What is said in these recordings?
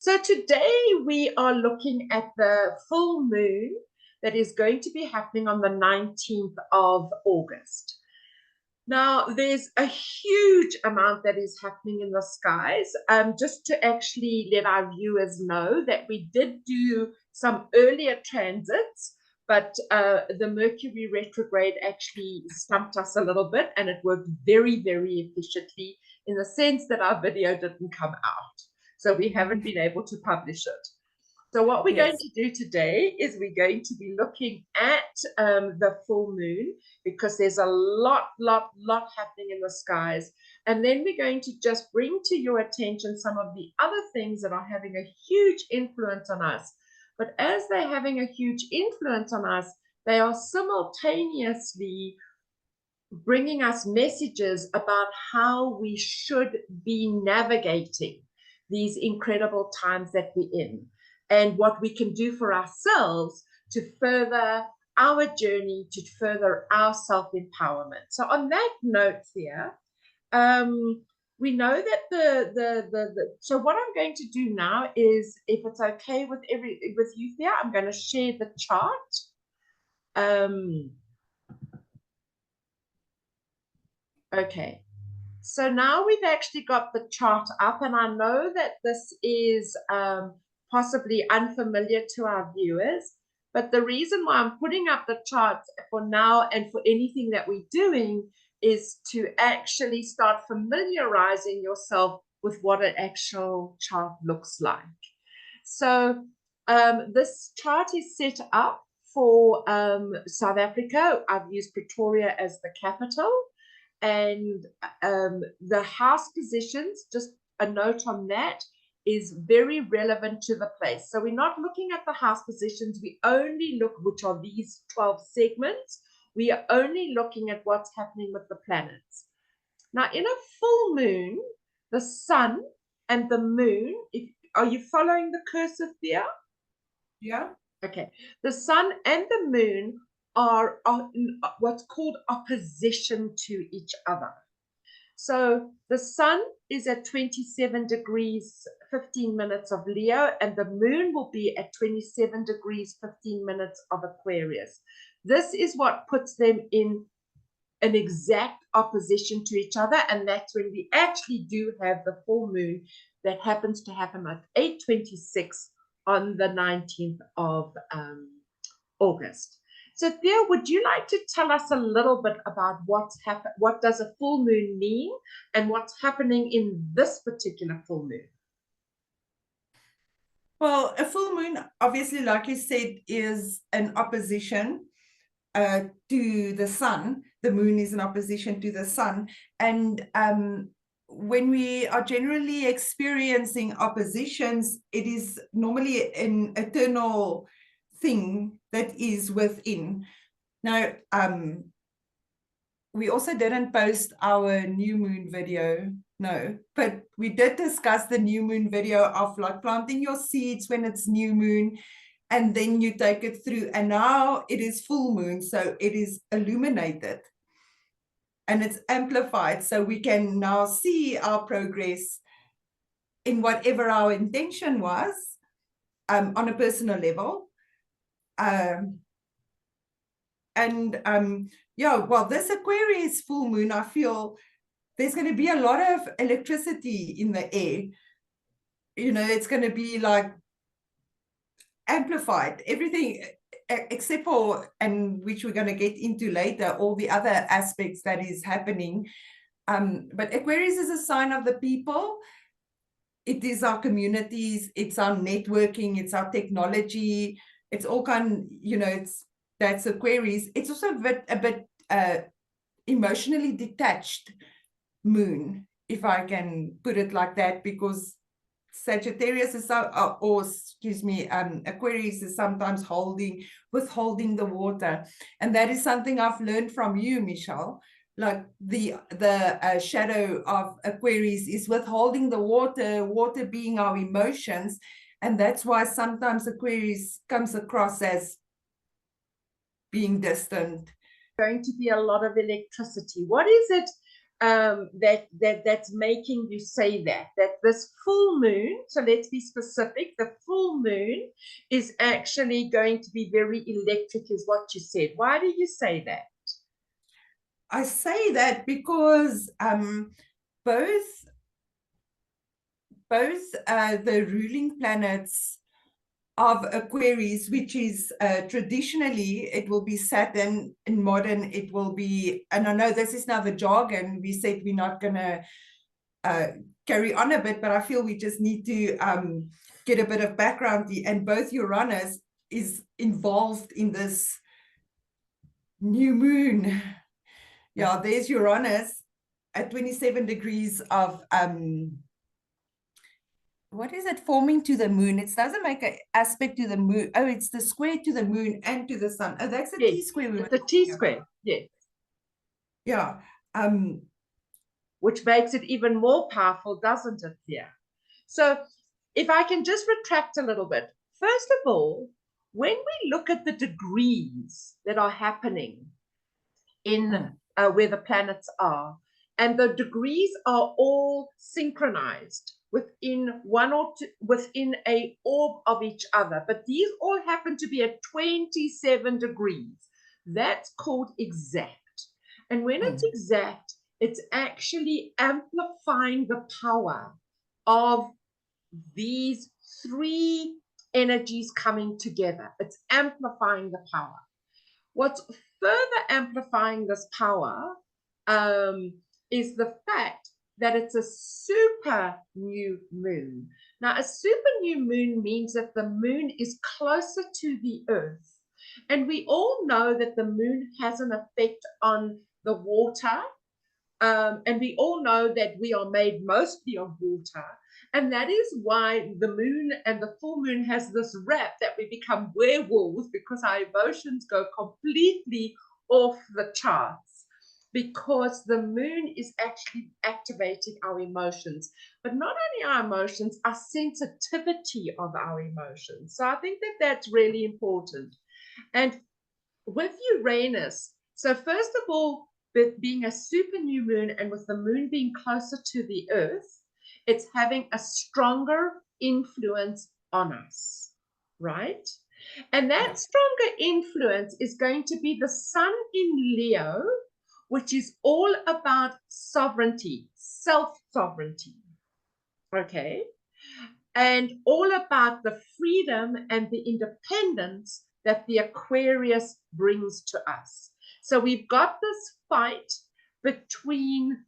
So today we are looking at the full moon that is going to be happening on the 19th of August. Now, there's a huge amount that is happening in the skies. Just to actually let our viewers know that we did do some earlier transits, but the Mercury retrograde actually stumped us a little bit, and it worked very, very efficiently in the sense that our video didn't come out. So we haven't been able to publish it. So what we're going to do today is we're going to be looking at the full moon, because there's a lot happening in the skies. And then we're going to just bring to your attention some of the other things that are having a huge influence on us. But as they're having a huge influence on us, they are simultaneously bringing us messages about how we should be navigating these incredible times that we're in, and what we can do for ourselves to further our journey, to further our self-empowerment. So on that note, Thea, we know that so what I'm going to do now is, if it's okay with you, Thea, I'm going to share the chart. Okay. So now we've actually got the chart up, and I know that this is possibly unfamiliar to our viewers, but the reason why I'm putting up the charts for now and for anything that we're doing is to actually start familiarizing yourself with what an actual chart looks like. So this chart is set up for South Africa. I've used Pretoria as the capital. And the house positions, just a note on that, is very relevant to the place. So we're not looking at the house positions. We only look, which are these 12 segments. We are only looking at what's happening with the planets. Now, in a full moon, the sun and the moon, are you following the cursor there? Yeah. Okay. The sun and the moon are what's called opposition to each other. So the sun is at 27 degrees 15 minutes of Leo, and the moon will be at 27 degrees 15 minutes of Aquarius. This is what puts them in an exact opposition to each other, and that's when we actually do have the full moon that happens to happen at 8:26 on the 19th of August. So Thea, would you like to tell us a little bit about what does a full moon mean, and what's happening in this particular full moon? Well, a full moon, obviously, like you said, is an opposition to the sun. The moon is an opposition to the sun. And when we are generally experiencing oppositions, it is normally an eternal thing that is within. Now, we also didn't post our new moon video, no, but we did discuss the new moon video of like planting your seeds when it's new moon, and then you take it through, and now it is full moon, so it is illuminated and it's amplified, so we can now see our progress in whatever our intention was, on a personal level. Yeah, well, this Aquarius full moon, I feel there's going to be a lot of electricity in the air. You know, it's going to be like amplified, everything except for, and which we're going to get into later, all the other aspects that is happening. But Aquarius is a sign of the people. It is our communities, it's our networking, it's our technology, it's all kind, you know, that's Aquarius. It's also a bit emotionally detached moon, if I can put it like that, because Sagittarius is Aquarius is sometimes withholding the water, and that is something I've learned from you, Michelle. Like the shadow of Aquarius is withholding the water being our emotions, and that's why sometimes Aquarius comes across as being distant. Going to be a lot of electricity. What is it that's making you say that this full moon, so let's be specific, the full moon is actually going to be very electric, is what you said. Why do you say that? I say that because both the ruling planets of Aquarius, which is traditionally, it will be Saturn. In modern, it will be, and I know this is now the jargon, we said we're not going to carry on a bit, but I feel we just need to get a bit of background. And both Uranus is involved in this new moon. Yeah, there's Uranus at 27 degrees of what is it forming to the moon? It doesn't make an aspect to the moon. Oh, it's the square to the moon and to the sun. Oh, that's a Yes, T-square. it's a T-square, yes. Yeah. Which makes it even more powerful, doesn't it, Thea? So if I can just retract a little bit. First of all, when we look at the degrees that are happening in where the planets are, and the degrees are all synchronized within one or two, within a orb of each other, but these all happen to be at 27 degrees. That's called exact. And when it's exact, it's actually amplifying the power of these three energies coming together. It's amplifying the power. What's further amplifying this power is the fact that it's a super new moon. Now, a super new moon means that the moon is closer to the earth. And we all know that the moon has an effect on the water. And we all know that we are made mostly of water. And that is why the moon and the full moon has this rap that we become werewolves, because our emotions go completely off the charts. Because the moon is actually activating our emotions, but not only our emotions, our sensitivity of our emotions. So I think that that's really important. And with Uranus, so first of all, being a super new moon and with the moon being closer to the earth, it's having a stronger influence on us, right? And that stronger influence is going to be the sun in Leo, which is all about sovereignty, self-sovereignty, okay? And all about the freedom and the independence that the Aquarius brings to us. So we've got this fight between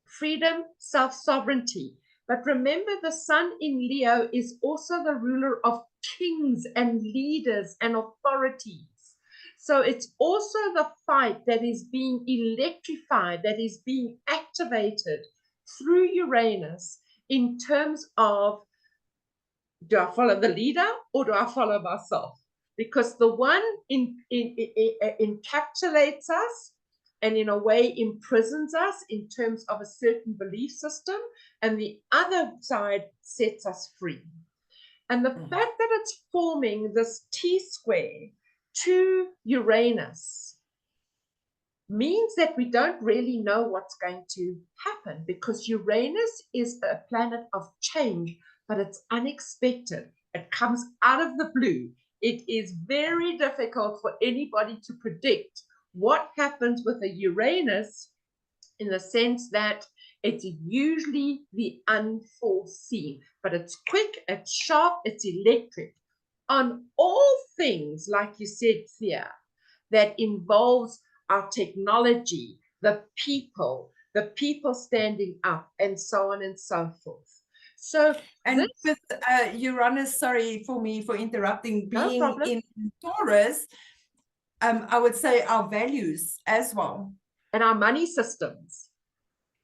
freedom, self-sovereignty. But remember, the sun in Leo is also the ruler of kings and leaders and authorities. So it's also the fight that is being electrified, that is being activated through Uranus in terms of, do I follow the leader or do I follow myself? Because the one encapsulates us and in a way imprisons us in terms of a certain belief system, and the other side sets us free. And the fact that it's forming this T-square to Uranus means that we don't really know what's going to happen, because Uranus is a planet of change, but it's unexpected. It comes out of the blue. It is very difficult for anybody to predict what happens with a Uranus, in the sense that it's usually the unforeseen, but it's quick, it's sharp, it's electric. On all things, like you said, Thea, that involves our technology, the people standing up, and so on and so forth. So, and with Uranus, sorry for me for interrupting, being no in Taurus, I would say our values as well. And our money systems.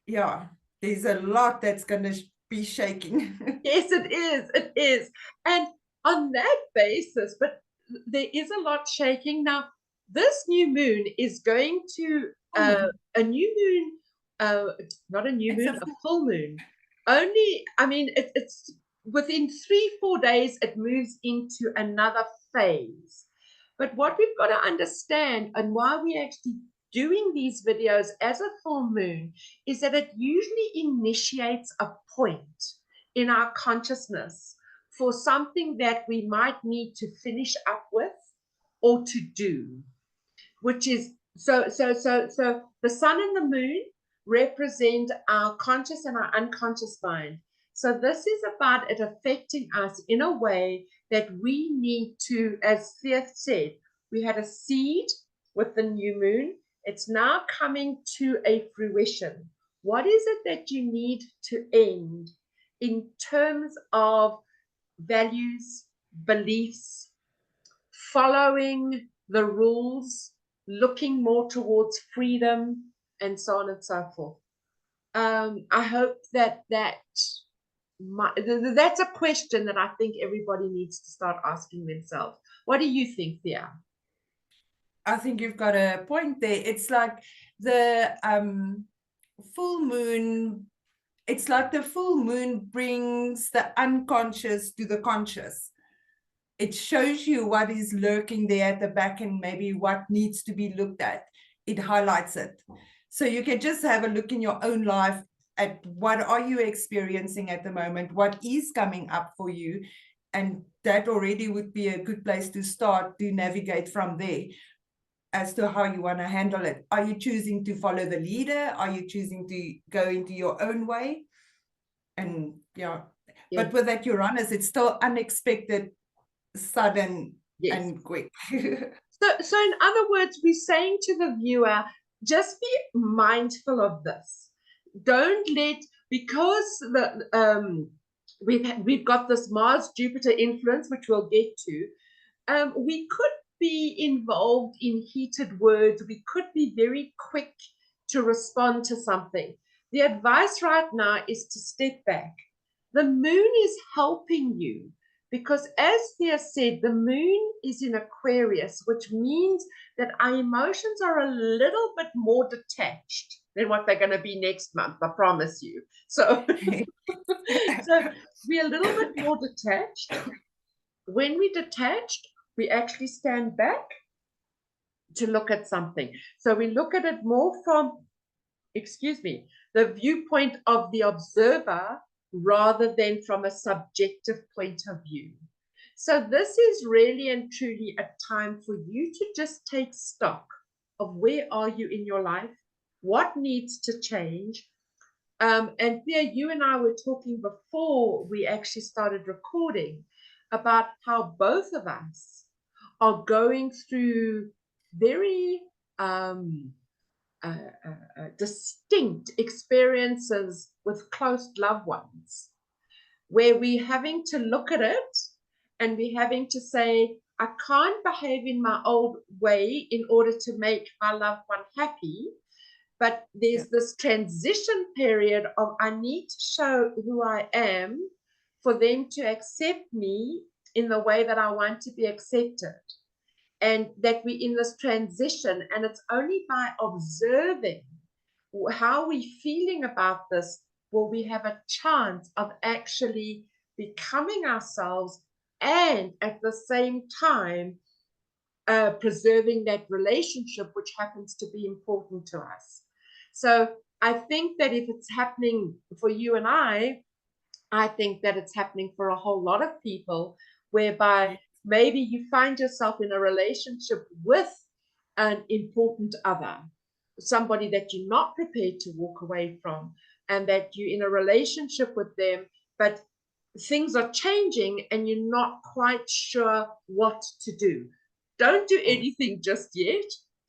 Yeah, there's a lot that's going to be shaking. Yes, it is. It is. And on that basis, but there is a lot shaking. Now, this new moon is going to, a new moon, not a new moon, a full moon. Only, I mean, it's within 3-4 days, it moves into another phase. But what we've got to understand, and why we actually doing these videos as a full moon is that it usually initiates a point in our consciousness for something that we might need to finish up with or to do, which is so the sun and the moon represent our conscious and our unconscious mind. So this is about it affecting us in a way that we need to, as Thea said, we had a seed with the new moon. It's now coming to a fruition. What is it that you need to end in terms of values, beliefs, following the rules, looking more towards freedom, and so on and so forth? I hope that's a question that I think everybody needs to start asking themselves. What do you think, Thea? I think you've got a point there. It's like the full moon, it's like the full moon brings the unconscious to the conscious. It shows you what is lurking there at the back and maybe what needs to be looked at. It highlights it. So you can just have a look in your own life at what are you experiencing at the moment, what is coming up for you, and that already would be a good place to start to navigate from there as to how you want to handle it. Are you choosing to follow the leader? Are you choosing to go into your own way? And yeah. But with that Uranus, it's still unexpected, sudden, and quick. So in other words, we're saying to the viewer, just be mindful of this. Don't let, because we've got this Mars Jupiter influence, which we'll get to. We could be involved in heated words. We could be very quick to respond to something. The advice right now is to step back. The moon is helping you because, as Thea said, the moon is in Aquarius, which means that our emotions are a little bit more detached than what they're going to be next month, I promise you. So, so we're a little bit more detached. When we're detached, we actually stand back to look at something. So we look at it more from, the viewpoint of the observer rather than from a subjective point of view. So this is really and truly a time for you to just take stock of where are you in your life, what needs to change. And Thea, you and I were talking before we actually started recording about how both of us are going through very distinct experiences with close loved ones, where we're having to look at it and we're having to say, I can't behave in my old way in order to make my loved one happy. But there's this transition period of I need to show who I am for them to accept me in the way that I want to be accepted. And that we're in this transition, and it's only by observing how we're feeling about this will we have a chance of actually becoming ourselves and at the same time preserving that relationship, which happens to be important to us. So I think that if it's happening for you and I think that it's happening for a whole lot of people, whereby maybe you find yourself in a relationship with an important other, somebody that you're not prepared to walk away from, and that you're in a relationship with them, but things are changing and you're not quite sure what to do. Don't do anything just yet,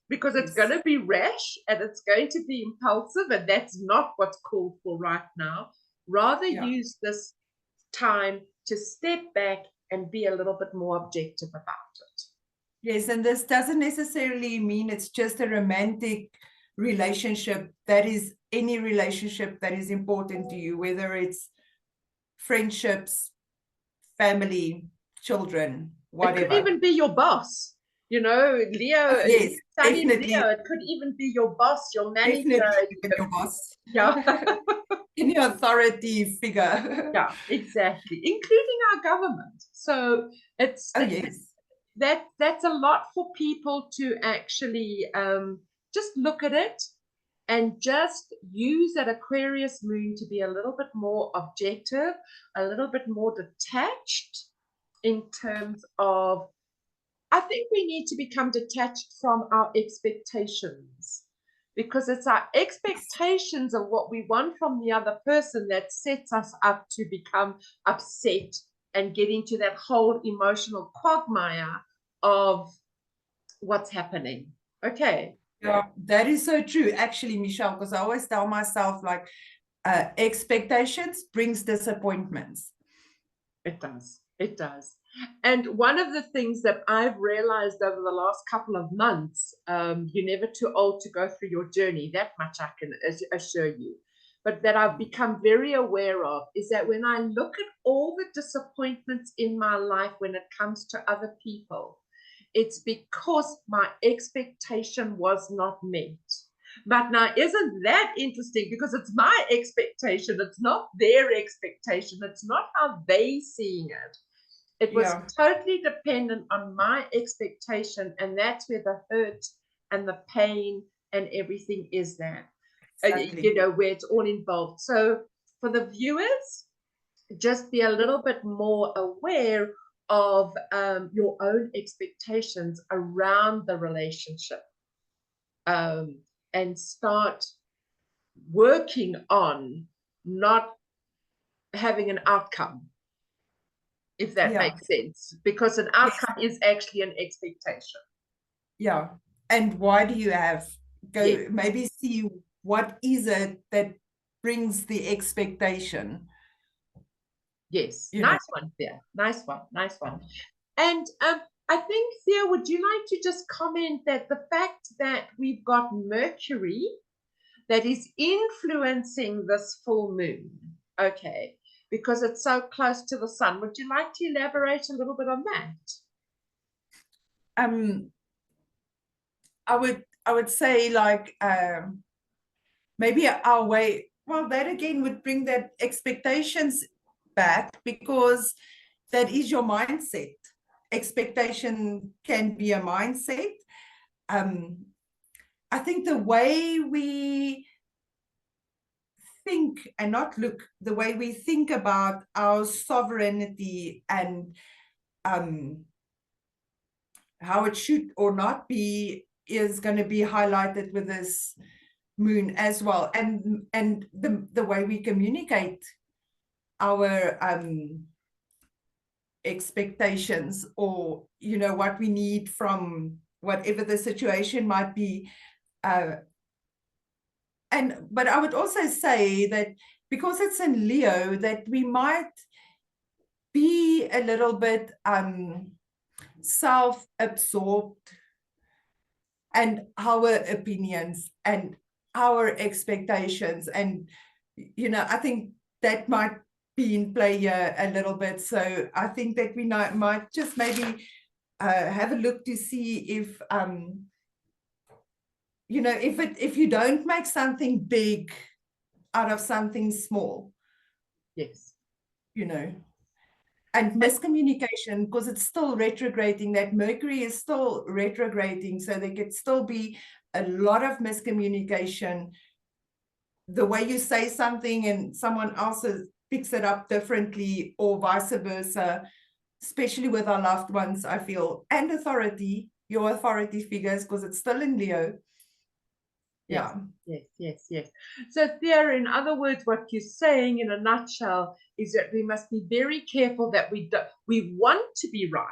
because it's going to be rash and it's going to be impulsive, and that's not what's called for right now. Rather use this time to step back and be a little bit more objective about it. Yes, and this doesn't necessarily mean it's just a romantic relationship. That is any relationship that is important to you, whether it's friendships, family, children, whatever. It could even be your boss. You know, Leo, yes, definitely. Leo, it could even be your boss, your manager. Definitely your boss. Yeah. Any authority figure. Yeah, exactly, including our government. So it's yes. That's a lot for people to actually just look at it and just use that Aquarius moon to be a little bit more objective, a little bit more detached in terms of, I think we need to become detached from our expectations, because it's our expectations of what we want from the other person that sets us up to become upset and get into that whole emotional quagmire of what's happening. Okay. Yeah, that is so true, actually, Michelle, because I always tell myself, like, expectations brings disappointments. It does. It does. And one of the things that I've realized over the last couple of months, you're never too old to go through your journey. That much I can assure you. But that I've become very aware of is that when I look at all the disappointments in my life when it comes to other people, it's because my expectation was not met. But now, isn't that interesting? Because it's my expectation. It's not their expectation. It's not how they seeing it. It was totally dependent on my expectation. And that's where the hurt and the pain and everything is there. Exactly. You know, where it's all involved. So for the viewers, just be a little bit more aware of your own expectations around the relationship, and start working on not having an outcome, if that makes sense, because an outcome is actually an expectation. Yeah. And why do you have, maybe see what is it that brings the expectation? Yes, nice one, Thea. Nice one, nice one. And I think, Thea, would you like to just comment that the fact that we've got Mercury that is influencing this full moon, okay, because it's so close to the sun, would you like to elaborate a little bit on that? I would say, like, maybe our way, well, that again would bring that expectations back, because that is your mindset. Expectation can be a mindset. I think the way we think and not look, the way we think about our sovereignty and how it should or not be is going to be highlighted with this moon as well, and the way we communicate our expectations, or what we need from whatever the situation might be. But I would also say that because it's in Leo, that we might be a little bit self-absorbed, and our opinions and our expectations, and I think that might be in play here a little bit. So I think that we might just maybe have a look to see if if you don't make something big out of something small. Yes. And miscommunication, because it's still retrograding, that Mercury is still retrograding, so there could still be a lot of miscommunication. The way you say something and someone else picks it up differently, or vice versa, especially with our loved ones, I feel, and authority, your authority figures, because it's still in Leo. Yes, yes. So Thea, in other words, what you're saying in a nutshell is that we must be very careful that we want to be right.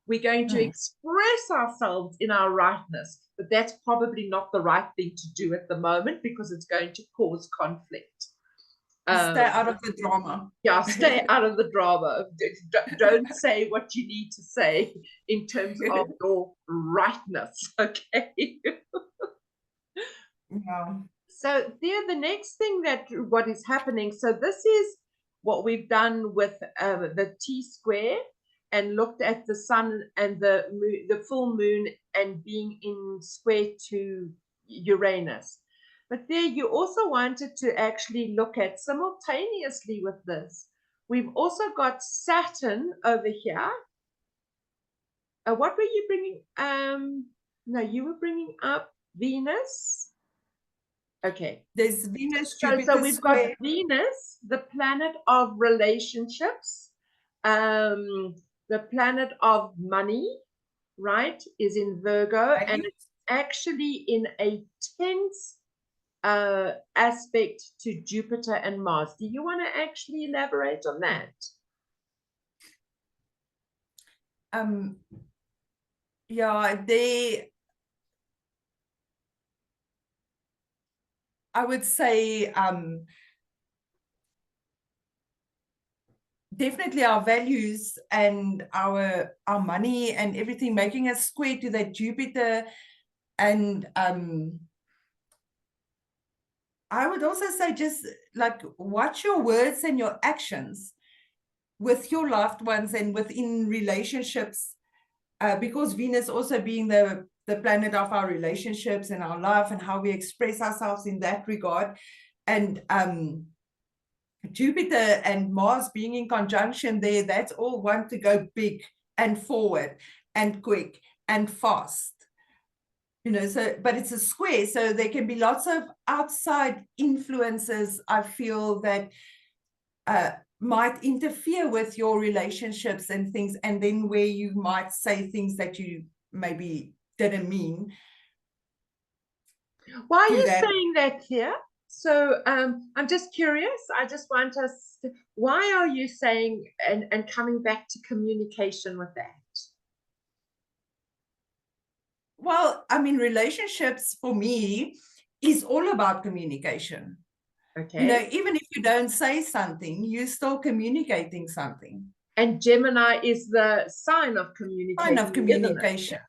We're going to express ourselves in our rightness, but that's probably not the right thing to do at the moment, because it's going to cause conflict. Stay out of the drama. Yeah, stay out of the drama. Don't say what you need to say in terms of your rightness, okay? Yeah. So there, the next thing what is happening, so this is what we've done with the T-square, and looked at the sun and the full moon and being in square to Uranus. But there you also wanted to actually look at simultaneously with this. We've also got Saturn over here. What were you bringing? No, you were bringing up Venus. Okay. There's Venus, So Jupiter we've got square. Venus, the planet of relationships, the planet of money, right, is in Virgo, and Values. it's actually in a tense aspect to Jupiter and Mars. Do you want to actually elaborate on that? Yeah, I would say definitely our values and our money and everything making us square to that Jupiter. And I would also say just like watch your words and your actions with your loved ones and within relationships, because Venus also being the planet of our relationships and our love and how we express ourselves in that regard. And Jupiter and Mars being in conjunction there, that's all want to go big and forward and quick and fast. You know, so, but it's a square, so there can be lots of outside influences, I feel, that might interfere with your relationships and things, and then where you might say things that you maybe didn't mean. Why are you saying that here? So I'm just curious. I just want us to, why are you saying and coming back to communication with that? Well, I mean, relationships for me is all about communication. Okay. You know, even if you don't say something, you're still communicating something. And Gemini is the sign of communication. Sign of communication.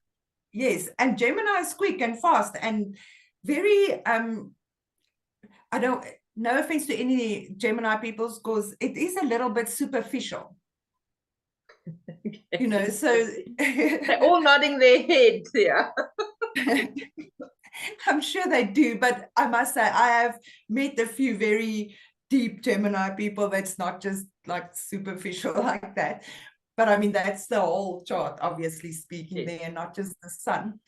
Yes. And Gemini is quick and fast and very, I don't, no offense to any Gemini people, because it is a little bit superficial. Okay. You know, so they're all nodding their heads here. I'm sure they do, but I must say I have met a few very deep Gemini people that's not just like superficial like that. But I mean, that's the whole chart, obviously speaking, yes, there, not just the sun.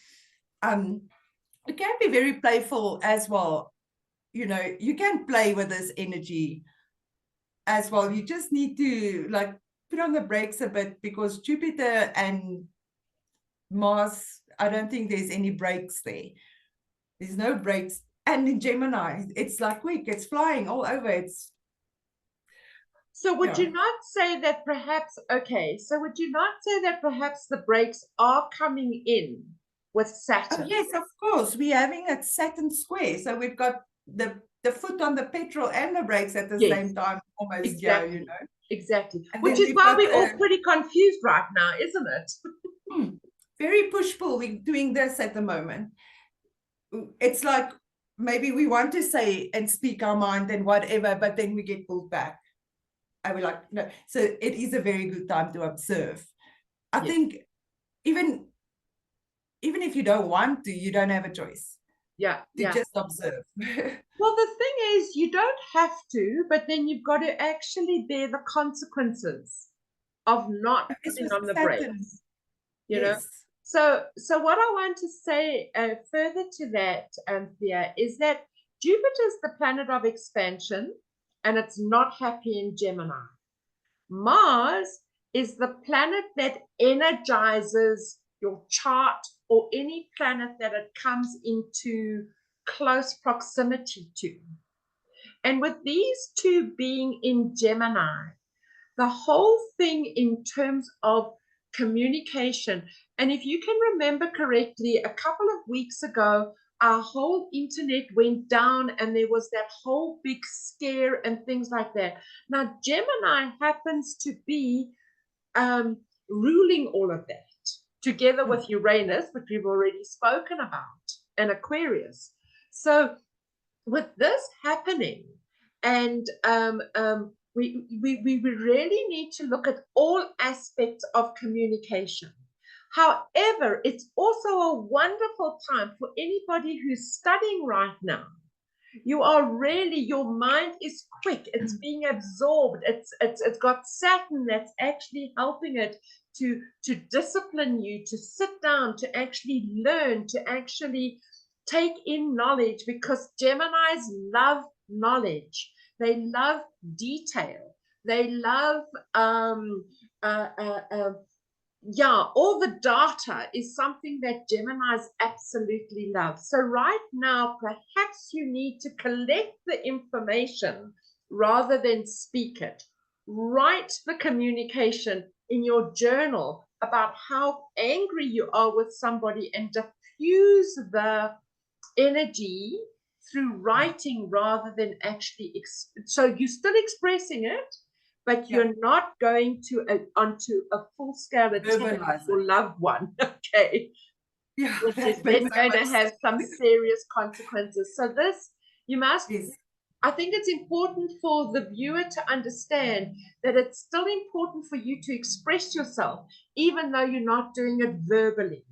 It can be very playful as well. You know, you can play with this energy as well. You just need to like put on the brakes a bit, because Jupiter and Mars, I don't think there's any brakes there. There's no brakes. And in Gemini, it's like quick, it's flying all over. It's so would you not say that perhaps, okay, so would you not say that perhaps the brakes are coming in with Saturn? Oh, yes, of course. We're having a Saturn square. So we've got the foot on the petrol and the brakes at the same time, almost. Exactly. Yeah, you know. Exactly. And which is why we're all pretty confused right now, isn't it? Very push-pull. We're doing this at the moment. It's like maybe we want to say and speak our mind and whatever, but then we get pulled back. And we're like, no. So it is a very good time to observe. I think even if you don't want to, you don't have a choice. Yeah. To just observe. Well, the thing is, you don't have to, but then you've got to actually bear the consequences of not putting on the brakes. You know? So what I want to say further to that, Thea, is that Jupiter is the planet of expansion, and it's not happy in Gemini. Mars is the planet that energizes your chart, or any planet that it comes into close proximity to. And with these two being in Gemini, the whole thing in terms of communication, and if you can remember correctly, a couple of weeks ago, our whole internet went down and there was that whole big scare and things like that. Now, Gemini happens to be ruling all of that, together with Uranus, which we've already spoken about, and Aquarius. So with this happening, and we really need to look at all aspects of communication. However, it's also a wonderful time for anybody who's studying right now. You are really, your mind is quick, it's being absorbed, it's got Saturn that's actually helping it to discipline you, to sit down, to actually learn, to actually take in knowledge, because Geminis love knowledge. They love detail. They love, yeah, all the data is something that Geminis absolutely love. So right now, perhaps you need to collect the information rather than speak it. Write the communication in your journal about how angry you are with somebody and diffuse the energy through writing rather than actually. So you're still expressing it, but you're not going to onto a full-scale attack with your loved one, okay? Yeah, which is then going to have some serious consequences. So this, you must, I think it's important for the viewer to understand that it's still important for you to express yourself, even though you're not doing it verbally.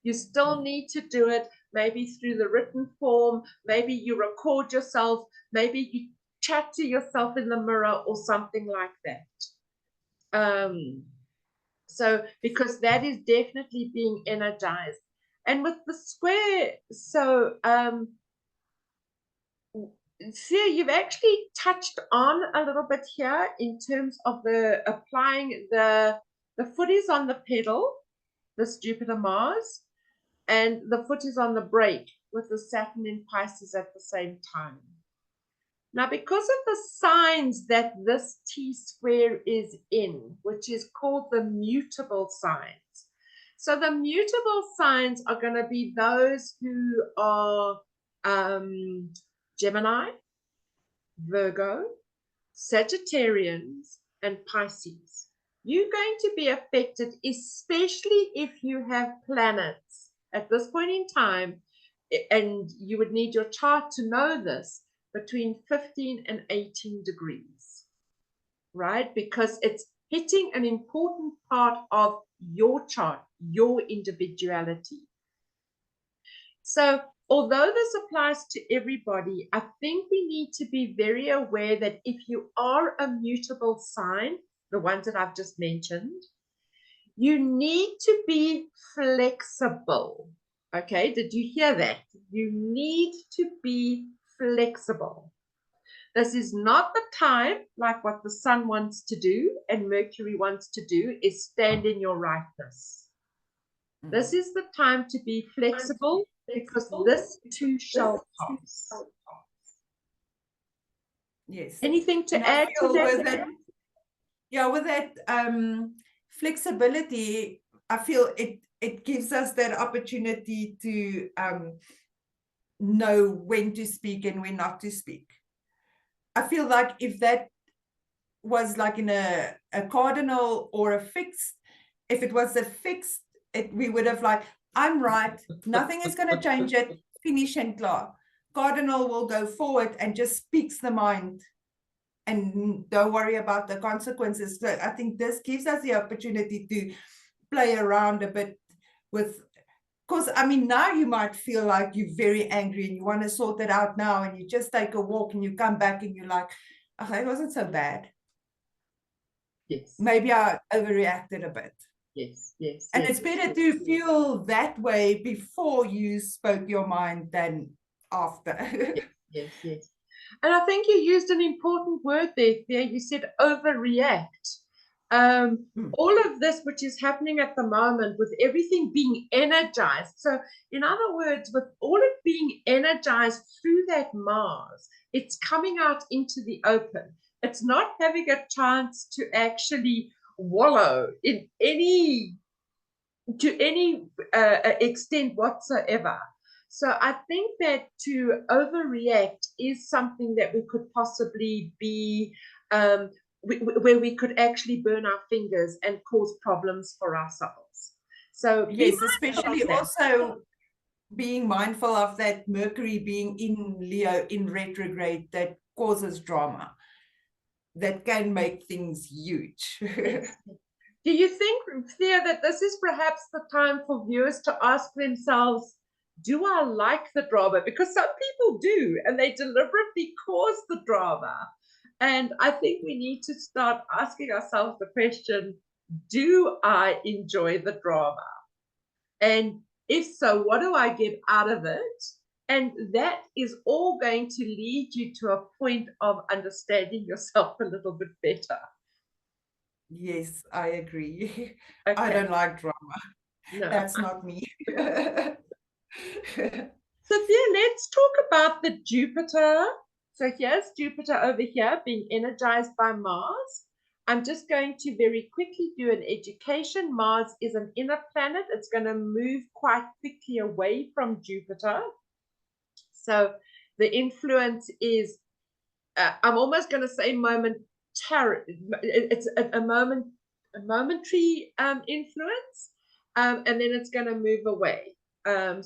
You still need to do it, maybe through the written form, maybe you record yourself, maybe you chat to yourself in the mirror or something like that. So, because that is definitely being energized. And with the square, so Thea, you've actually touched on a little bit here in terms of the applying the foot is on the pedal, this Jupiter Mars, and the foot is on the brake with the Saturn in Pisces at the same time. Now, because of the signs that this T-square is in, which is called the mutable signs. So the mutable signs are going to be those who are Gemini, Virgo, Sagittarians, and Pisces. You're going to be affected, especially if you have planets at this point in time, and you would need your chart to know this, between 15 and 18 degrees, right? Because it's hitting an important part of your chart, your individuality. So although this applies to everybody, I think we need to be very aware that if you are a mutable sign, the ones that I've just mentioned, you need to be flexible. Okay, did you hear that? You need to be flexible. This is not the time, like what the sun wants to do and Mercury wants to do, is stand in your rightness. This is the time to be flexible, because this too shall pass. Yes. Anything to add to that? Yeah, with that flexibility, I feel it gives us that opportunity to know when to speak and when not to speak. I feel like if that was like in a cardinal or a fixed, if it was a fixed, we would have like, I'm right, nothing is going to change it, finish and klar. Cardinal will go forward and just speaks the mind and don't worry about the consequences. So I think this gives us the opportunity to play around a bit with, because I mean, now you might feel like you're very angry and you want to sort it out now, and you just take a walk and you come back and you're like, oh, it wasn't so bad. Yes. Maybe I overreacted a bit. Yes, yes. And yes, it's better to feel that way before you spoke your mind than after. Yes, yes. And I think you used an important word there, Thea. You said overreact. All of this, which is happening at the moment, with everything being energized. So, in other words, with all it being energized through that Mars, it's coming out into the open. It's not having a chance to actually wallow in any extent whatsoever. So I think that to overreact is something that we could possibly be, where we could actually burn our fingers and cause problems for ourselves. So yes, especially also being mindful of that Mercury being in Leo in retrograde, that causes drama, that can make things huge. Yes. Do you think, Thea, that this is perhaps the time for viewers to ask themselves, do I like the drama? Because some people do, and they deliberately cause the drama. And I think we need to start asking ourselves the question, do I enjoy the drama? And if so, what do I get out of it? And that is all going to lead you to a point of understanding yourself a little bit better. Yes, I agree. Okay. I don't like drama. No. That's not me. Sophia, let's talk about the Jupiter. So here's Jupiter over here being energized by Mars. I'm just going to very quickly do an education. Mars is an inner planet. It's going to move quite quickly away from Jupiter. So the influence is, I'm almost going to say momentary. It's a momentary influence, and then it's going to move away. But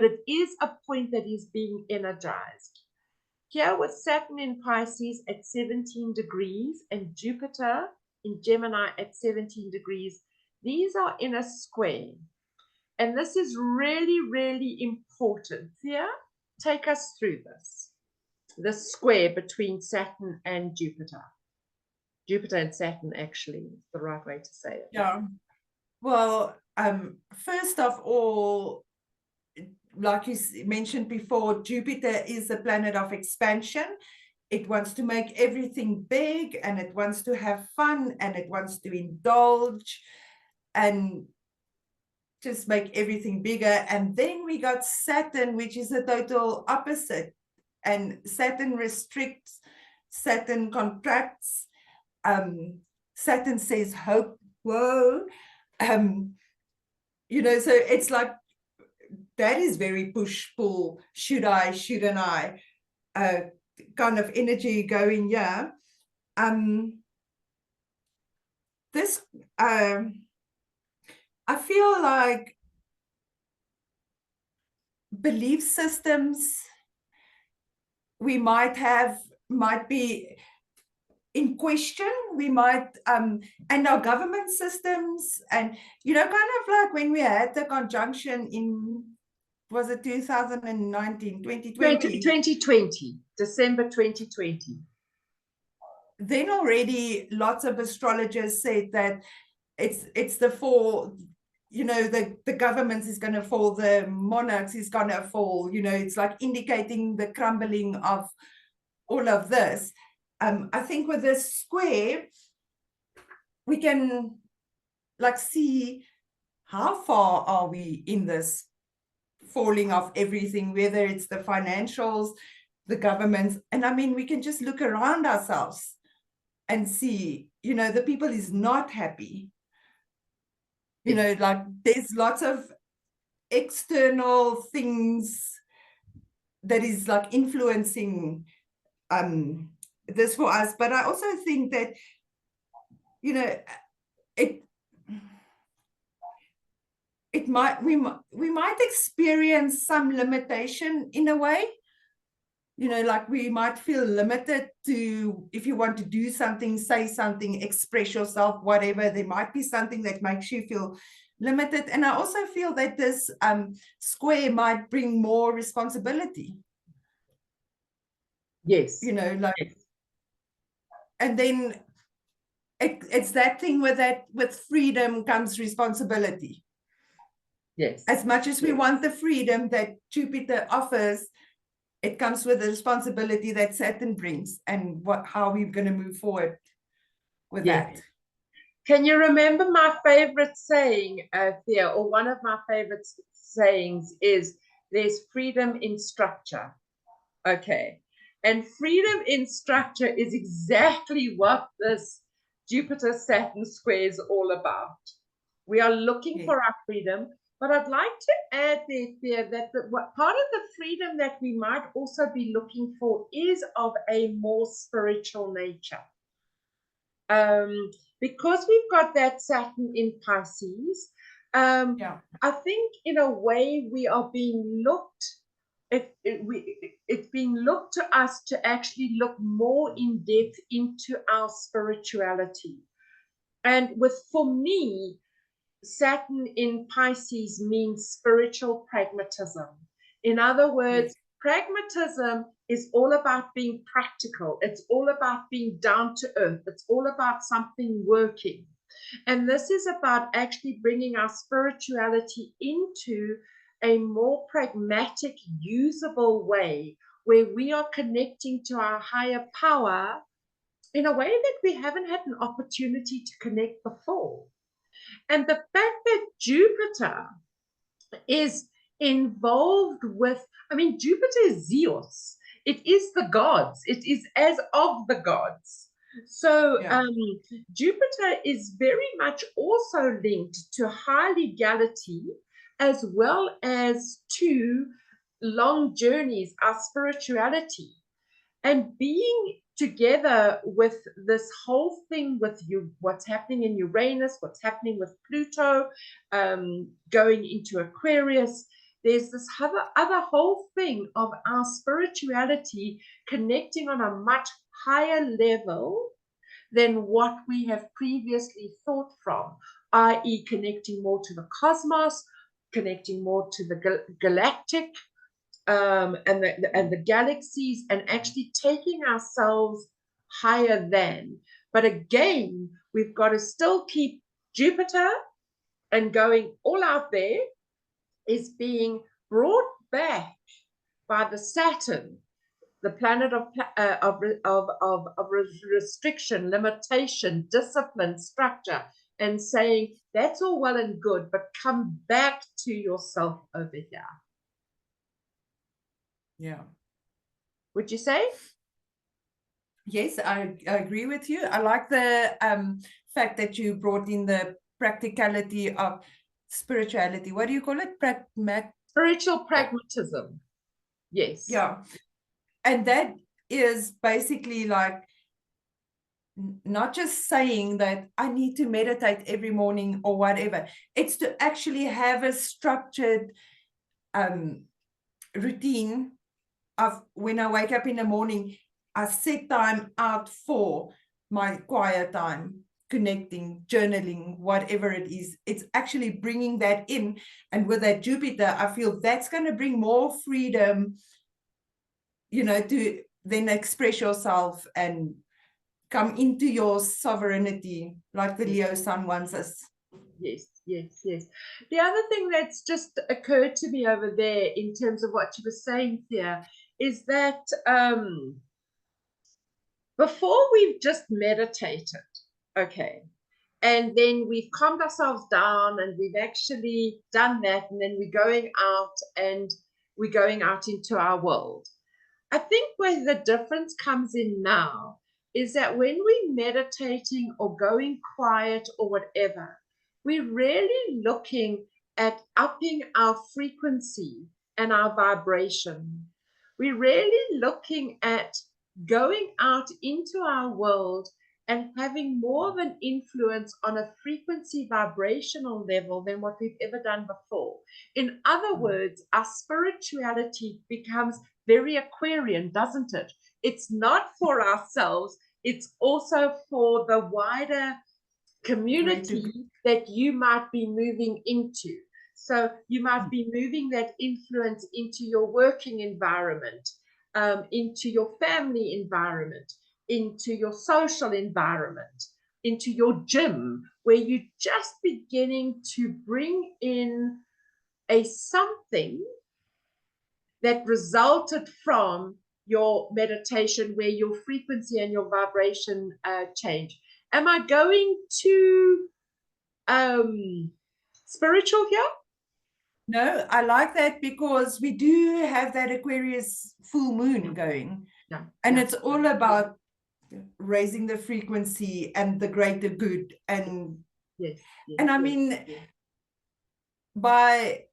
it is a point that is being energized. Here with Saturn in Pisces at 17 degrees and Jupiter in Gemini at 17 degrees, these are in a square. And this is really, really important. Thea, take us through this. The square between Saturn and Jupiter. Jupiter and Saturn, actually, is the right way to say it. Yeah. Well, first of all, like you mentioned before, Jupiter is a planet of expansion. It wants to make everything big, and it wants to have fun, and it wants to indulge and just make everything bigger. And then we got Saturn, which is a total opposite. And Saturn restricts, Saturn contracts, Saturn says hope, whoa. You know, so it's like, that is very push-pull, should I, shouldn't I, kind of energy going, yeah. This, I feel like belief systems we might be in question. We might, and our government systems, and, you know, kind of like when we had the conjunction in, was it 2019, 2020? 2020, December 2020. Then already lots of astrologers said that it's the fall, you know, the government is going to fall, the monarchs is going to fall, you know, it's like indicating the crumbling of all of this. I think with this square, we can like see how far are we in this falling of everything, whether it's the financials, the governments. And I mean, we can just look around ourselves and see, you know, the people is not happy. You know, like there's lots of external things that is like influencing this for us. But I also think that, you know, we might experience some limitation in a way. You know, like we might feel limited to, if you want to do something, say something, express yourself, whatever, there might be something that makes you feel limited. And I also feel that this square might bring more responsibility. Yes. You know, like, yes. And then it's that thing with freedom comes responsibility. Yes. As much as we want the freedom that Jupiter offers, it comes with the responsibility that Saturn brings, and how we're going to move forward with that. Can you remember my favorite saying, Thea, or one of my favorite sayings is, there's freedom in structure. Okay. And freedom in structure is exactly what this Jupiter-Saturn square is all about. We are looking for our freedom. But I'd like to add there, Thea, that part of the freedom that we might also be looking for is of a more spiritual nature. Because we've got that Saturn in Pisces, I think in a way we are being looked, it's being looked to us to actually look more in depth into our spirituality. And for me, Saturn in Pisces means spiritual pragmatism. In other words, pragmatism is all about being practical. It's all about being down to earth. It's all about something working. And this is about actually bringing our spirituality into a more pragmatic, usable way where we are connecting to our higher power in a way that we haven't had an opportunity to connect before. And the fact that Jupiter is involved with, I mean, Jupiter is Zeus. It is the gods. It is as of the gods. So Jupiter is very much also linked to high legality as well as to long journeys, our spirituality. And being together with this whole thing with you, what's happening in Uranus, what's happening with Pluto, going into Aquarius, there's this other whole thing of our spirituality connecting on a much higher level than what we have previously thought from, i.e. connecting more to the cosmos, connecting more to the galactic, and the galaxies, and actually taking ourselves higher than. But again, we've got to still keep Jupiter, and going all out there is being brought back by the Saturn, the planet of restriction, limitation, discipline, structure, and saying that's all well and good, but come back to yourself over here. Yeah. Would you say? Yes, I agree with you. I like the fact that you brought in the practicality of spirituality. What do you call it? Spiritual pragmatism. Yes. Yeah. And that is basically like not just saying that I need to meditate every morning or whatever. It's to actually have a structured routine of when I wake up in the morning, I set time out for my quiet time, connecting, journaling, whatever it is. It's actually bringing that in. And with that Jupiter, I feel that's going to bring more freedom, you know, to then express yourself and come into your sovereignty like the Leo sun wants us. Yes, yes, yes. The other thing that's just occurred to me over there in terms of what you were saying, Thea, is that before we've just meditated, okay, and then we've calmed ourselves down and we've actually done that, and then we're going out into our world. I think where the difference comes in now is that when we're meditating or going quiet or whatever, we're really looking at upping our frequency and our vibration. We're really looking at going out into our world and having more of an influence on a frequency vibrational level than what we've ever done before. In other words, our spirituality becomes very Aquarian, doesn't it? It's not for ourselves, it's also for the wider community that you might be moving into. So you might be moving that influence into your working environment, into your family environment, into your social environment, into your gym, where you're just beginning to bring in a something that resulted from your meditation, where your frequency and your vibration change. Am I going to spiritual here? No, I like that because we do have that Aquarius full moon going. Yeah. And it's all about raising the frequency and the greater good. And yes, and I mean, by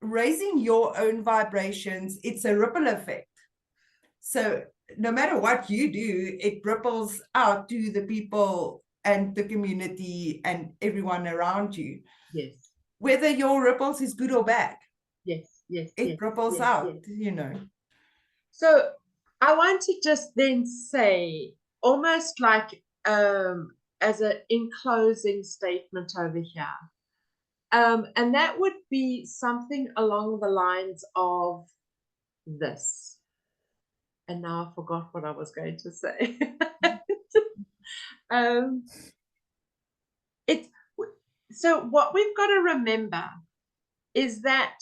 raising your own vibrations, it's a ripple effect. So no matter what you do, it ripples out to the people and the community and everyone around you. Yes. Whether your ripples is good or bad. Yes, yes. It ripples out, you know. So I want to just then say, almost like as an in closing statement over here, and that would be something along the lines of this. And now I forgot what I was going to say. So what we've got to remember is that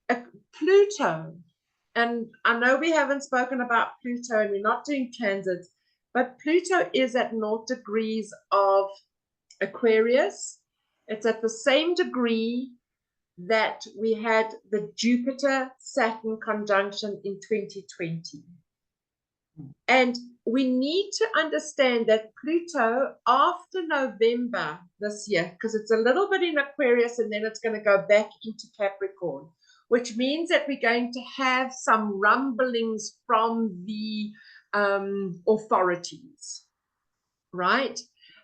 Pluto, and I know we haven't spoken about Pluto and we're not doing transits, but Pluto is at 0 degrees of Aquarius. It's at the same degree that we had the Jupiter-Saturn conjunction in 2020. And we need to understand that Pluto, after November this year, because it's a little bit in Aquarius and then it's going to go back into Capricorn, which means that we're going to have some rumblings from the authorities, right?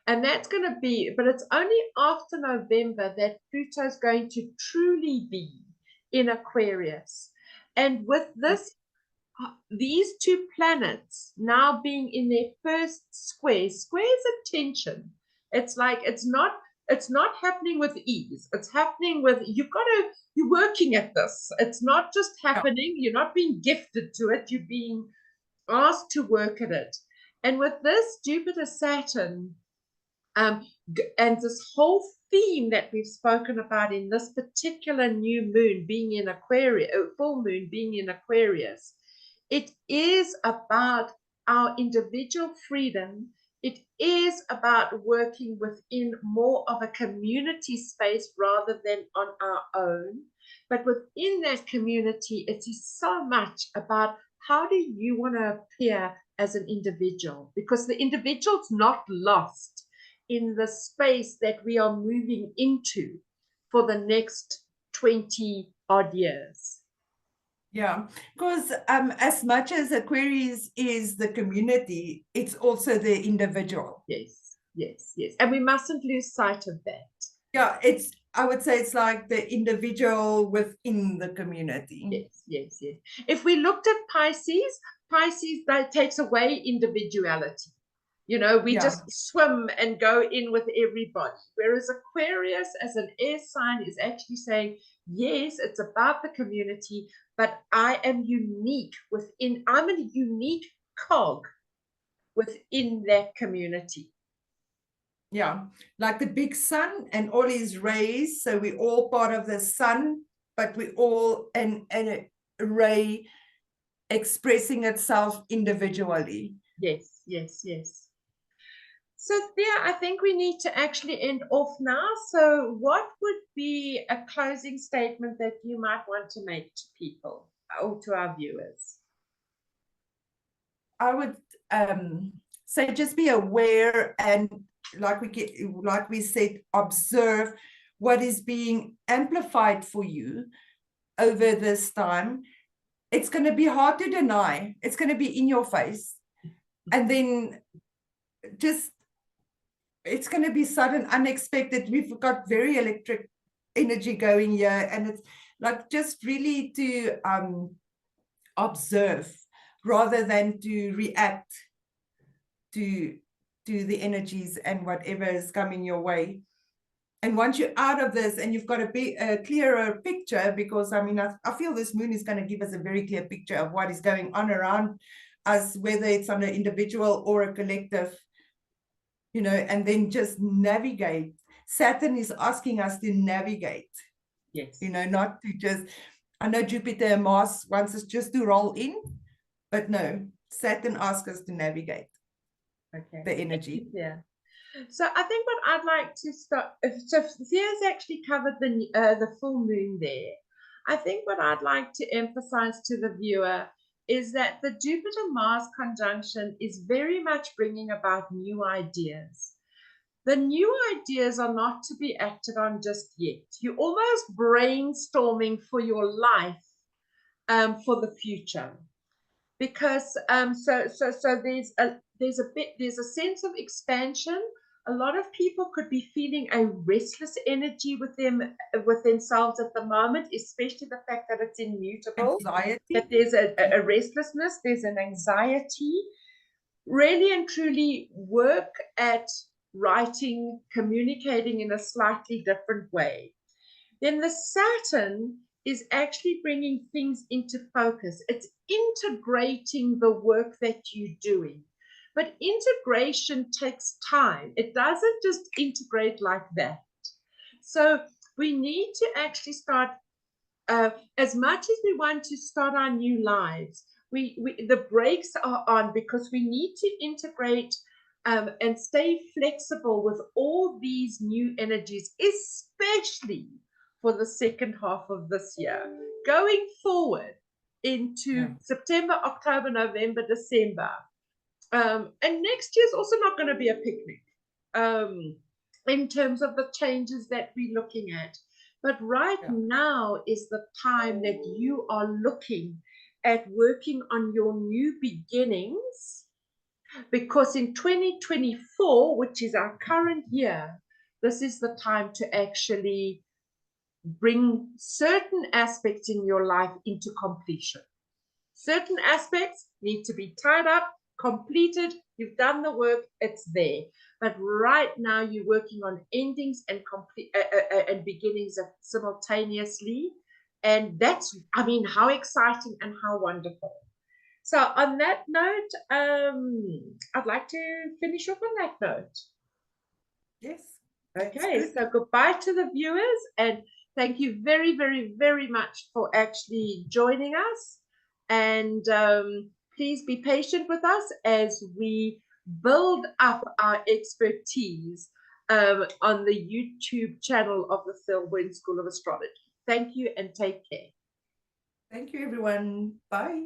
And that's going to be, but it's only after November that Pluto is going to truly be in Aquarius. And with this, these two planets now being in their first squares of tension. It's like it's not happening with ease. It's happening with you're working at this. It's not just happening. You're not being gifted to it. You're being asked to work at it. And with this Jupiter Saturn, and this whole theme that we've spoken about in this particular new moon being in Aquarius, full moon being in Aquarius, it is about our individual freedom. It is about working within more of a community space rather than on our own. But within that community, it is so much about how do you want to appear as an individual? Because the individual's not lost in the space that we are moving into for the next 20 odd years. Yeah, because as much as Aquarius is the community, it's also the individual. Yes, yes, yes. And we mustn't lose sight of that. Yeah, I would say it's like the individual within the community. Yes, yes, yes. If we looked at Pisces, that takes away individuality. You know, we just swim and go in with everybody. Whereas Aquarius as an air sign is actually saying, yes, it's about the community, but I am unique I'm a unique cog within that community. Yeah, like the big sun and all his rays. So we're all part of the sun, but we all an ray expressing itself individually. Yes, yes, yes. So Thea, I think we need to actually end off now. So what would be a closing statement that you might want to make to people or to our viewers? I would say just be aware and like we said, observe what is being amplified for you over this time. It's going to be hard to deny. It's going to be in your face. And then it's going to be sudden, unexpected. We've got very electric energy going here. And it's like just really to observe rather than to react to the energies and whatever is coming your way. And once you're out of this and you've got a clearer picture, because I mean, I feel this moon is going to give us a very clear picture of what is going on around us, whether it's on an individual or a collective, you know, and then just navigate. Saturn is asking us to navigate. Yes. You know, not to just, I know Jupiter and Mars wants us just to roll in, but no, Saturn asks us to navigate. Okay. The energy. Yeah. So I think what I'd like to start, so Thea's actually covered the full moon there. I think what I'd like to emphasize to the viewer is that the Jupiter-Mars conjunction is very much bringing about new ideas. The new ideas are not to be acted on just yet. You're almost brainstorming for your life for the future. Because so there's a sense of expansion. A lot of people could be feeling a restless energy with themselves at the moment, especially the fact that it's immutable. Anxiety. That there's a restlessness, there's an anxiety. Really and truly work at writing, communicating in a slightly different way. Then the Saturn is actually bringing things into focus. It's integrating the work that you're doing. But integration takes time. It doesn't just integrate like that. So we need to actually start as much as we want to start our new lives, the brakes are on because we need to integrate and stay flexible with all these new energies, especially for the second half of this year. Going forward into September, October, November, December. And next year's also not going to be a picnic in terms of the changes that we're looking at. But right now is the time that you are looking at working on your new beginnings, because in 2024, which is our current year, this is the time to actually bring certain aspects in your life into completion. Certain aspects need to be tied up, completed, you've done the work, it's there. But right now you're working on endings and and beginnings simultaneously. And that's, I mean, how exciting and how wonderful. So on that note, I'd like to finish off on that note. Yes. Okay, so goodbye to the viewers, and thank you very, very, very much for actually joining us. And please be patient with us as we build up our expertise on the YouTube channel of the Thorburn School of Astrology. Thank you and take care. Thank you, everyone. Bye.